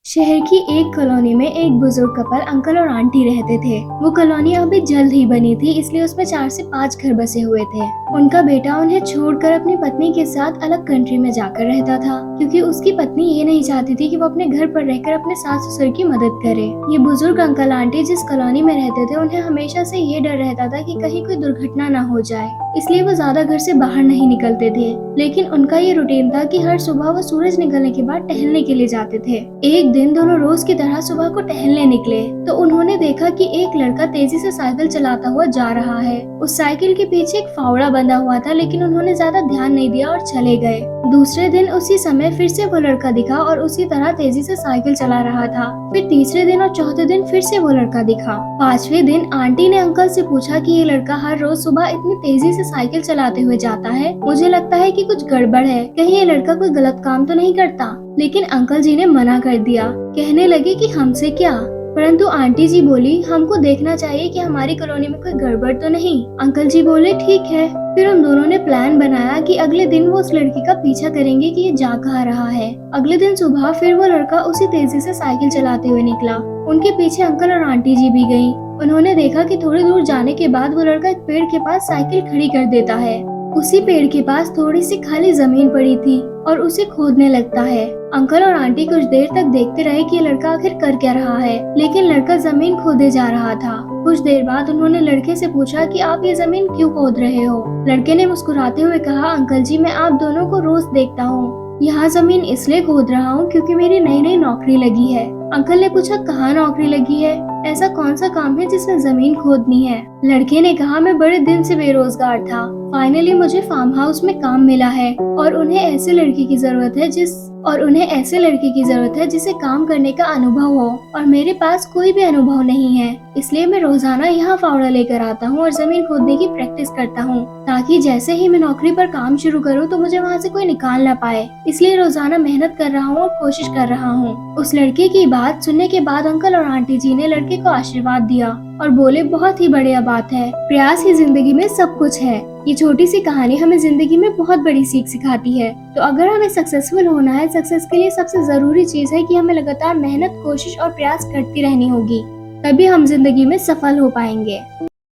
शहर की एक कॉलोनी में एक बुजुर्ग कपल अंकल और आंटी रहते थे। वो कॉलोनी अभी जल्द ही बनी थी, इसलिए उसमें 4 से 5 घर बसे हुए थे। उनका बेटा उन्हें छोड़कर अपनी पत्नी के साथ अलग कंट्री में जाकर रहता था, क्योंकि उसकी पत्नी ये नहीं चाहती थी कि वो अपने घर पर रहकर अपने सास ससुर की मदद करे। ये बुजुर्ग अंकल आंटी जिस कॉलोनी में रहते थे, उन्हें हमेशा से ये डर रहता था कि कहीं कोई दुर्घटना न हो जाए, इसलिए वो ज्यादा घर से बाहर नहीं निकलते थे। लेकिन उनका ये रूटीन था कि हर सुबह वो सूरज निकलने के बाद टहलने के लिए जाते थे। एक दिन दोनों रोज की तरह सुबह को टहलने निकले तो उन्होंने देखा कि एक लड़का तेजी से साइकिल चलाता हुआ जा रहा है। उस साइकिल के पीछे एक फावड़ा बंधा हुआ था, लेकिन उन्होंने ज्यादा ध्यान नहीं दिया और चले गए। दूसरे दिन उसी समय फिर से वो लड़का दिखा और उसी तरह तेजी से साइकिल चला रहा था। फिर तीसरे दिन और चौथे दिन फिर से वो लड़का दिखा। 5वें दिन आंटी ने अंकल से पूछा कि ये लड़का हर रोज सुबह इतनी तेजी से साइकिल चलाते हुए जाता है, मुझे लगता है कि कुछ गड़बड़ है, कहीं ये लड़का कोई गलत काम तो नहीं करता। लेकिन अंकल जी ने मना कर दिया, कहने लगे कि हमसे क्या। परंतु आंटी जी बोली, हमको देखना चाहिए कि हमारी कॉलोनी में कोई गड़बड़ तो नहीं। अंकल जी बोले ठीक है। फिर उन दोनों ने प्लान बनाया कि अगले दिन वो उस लड़की का पीछा करेंगे कि ये जा कहाँ रहा है। अगले दिन सुबह फिर वो लड़का उसी तेजी से साइकिल चलाते हुए निकला। उनके पीछे अंकल और आंटी जी भी गयी। उन्होंने देखा कि थोड़ी दूर जाने के बाद वो लड़का एक पेड़ के पास साइकिल खड़ी कर देता है। उसी पेड़ के पास थोड़ी सी खाली जमीन पड़ी थी और उसे खोदने लगता है। अंकल और आंटी कुछ देर तक देखते रहे कि ये लड़का आखिर कर क्या रहा है, लेकिन लड़का जमीन खोदे जा रहा था। कुछ देर बाद उन्होंने लड़के से पूछा कि आप ये जमीन क्यों खोद रहे हो। लड़के ने मुस्कुराते हुए कहा, अंकल जी मैं आप दोनों को रोज देखता हूँ, यहाँ जमीन इसलिए खोद रहा हूँ क्योंकि मेरी नई नई नौकरी लगी है। अंकल ने पूछा, कहाँ नौकरी लगी है, ऐसा कौन सा काम है जिसमें जमीन खोदनी है। लड़के ने कहा, मैं बड़े दिन से बेरोजगार था, फाइनली मुझे फार्म हाउस में काम मिला है और उन्हें ऐसे लड़की की जरूरत है जिसे काम करने का अनुभव हो, और मेरे पास कोई भी अनुभव नहीं है, इसलिए मैं रोजाना यहाँ फावड़ा लेकर आता हूँ और जमीन खोदने की प्रैक्टिस करता हूँ, ताकि जैसे ही मैं नौकरी पर काम शुरू करूँ तो मुझे वहाँ से कोई निकाल ना पाए। इसलिए रोजाना मेहनत कर रहा हूँ और कोशिश कर रहा हूँ। उस लड़के की बात सुनने के बाद अंकल और आंटी जी ने लड़के को आशीर्वाद दिया और बोले, बहुत ही बढ़िया बात है, प्रयास ही जिंदगी में सब कुछ है। ये छोटी सी कहानी हमें जिंदगी में बहुत बड़ी सीख सिखाती है। तो अगर हमें सक्सेसफुल होना है, सक्सेस के लिए सबसे जरूरी चीज है कि हमें लगातार मेहनत, कोशिश और प्रयास करती रहनी होगी, तभी हम जिंदगी में सफल हो पाएंगे।